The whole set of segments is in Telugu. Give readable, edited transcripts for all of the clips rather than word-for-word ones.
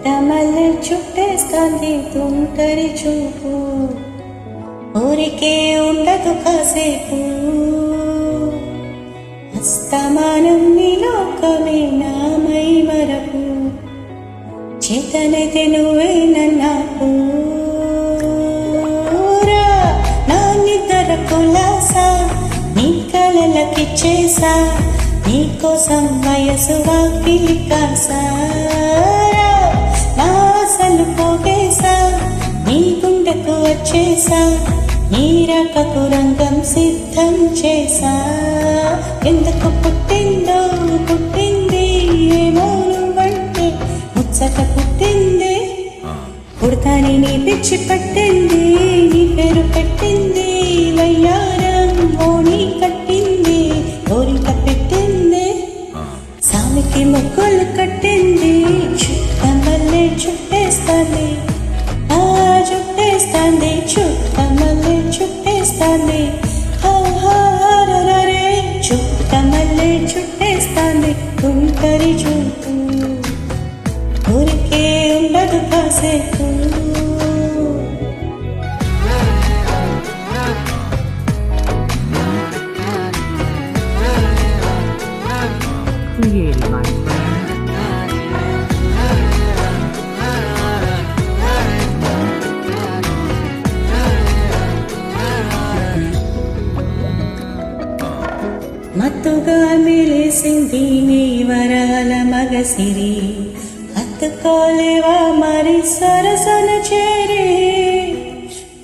చుట్టమల్లె చుట్టేస్తాంది తుంటరి చూపు, ఊరికే ఉండదు కాసేపు. అస్తమానం నీ లోకమే నామై మరపు, చేతనైతే నువ్వే నన్నాకు. నా నిద్ర కులాసా నీ కలలకిచ్చేసా, నీకోసం వయసు వాకిలి కాసా. నా అసలు పోగేసా నీ గుండెకు వచ్చేసా, నీ రాకకు రంగం సిద్ధం చేసా. ఎందుకు పుట్టిందో పుట్టింది ఏమో నువ్వంటే ముచ్చట పుట్టింది. పుడతాని నీ పిచ్చి పట్టింది, నీ పేరు పెట్టింది వయ్యారం ఓణి కట్టింది, కోరిక పెట్టింది, సామికి మొక్కులు కట్టింది. చుట్టమల్లె చుట్టేస్తాంది, ఆ చుట్టేస్తాంది, చుట్టమల్లె చుట్టేస్తాంది, హారే చుట్టమల్లె చుట్టేస్తాంది తుంటరి చూపు, ఊరికే ఉండదు కాసేపు. Created my friend. మత్తుగా మెరిసింది నీ వరాల మగసిరి, హత్తుకోలేవా మరి సరసన చేరి.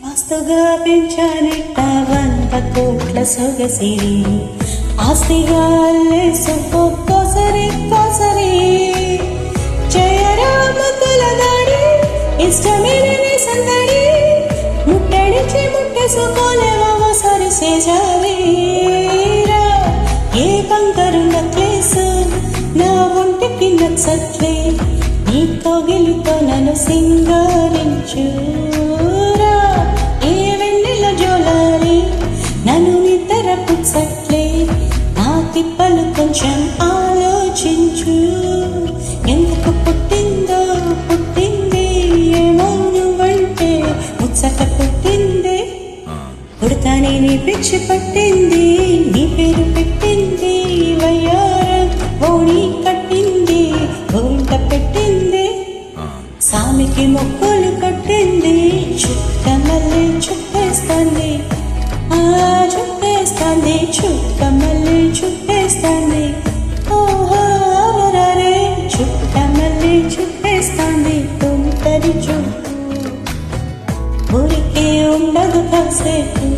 మస్తుగా పెంచానిట్ట 100 కోట్ల సొగసిరి, ఆస్తిగా అల్లేసుకో కోసరి కోసరి. జయరామతుల దాడి ఇష్టమేనని సందడి, ముట్టడిచి ముట్టేసుకోలేవా సరిసే జావీరా. ఏ బంగారు నక్లేసు నా ఒంటికి నచ్చట్లే, నీ కోగిలితో నన్ను సింగారించురా. ఏ వెన్నెల జోలాలి నన్ను నిద్ర పుచ్చట్లే, నా తిప్పలు కొంచెం ఆలోచించు. ఎందుకు పుట్టిందో పుట్టింది ఏమో నువ్వంటే ముచ్చట పుట్టింది. పుడతాని నీ పిచ్చి పట్టింది, నీ పేరు పెట్టింది వయ్యారం ఓణి కట్టింది, గోరింట పెట్టింది, సామికి మొక్కులు కట్టింది. చుట్టమల్లె చుట్టేస్తాంది, ఆ చుట్టేస్తాంది, చుట్టమల్లె చుట్టేస్తాంది, ఓహరే చుట్టమల్లె చుట్టేస్తాంది తుంటరి చూపు, ఊరికే ఉండదు కాసేపు.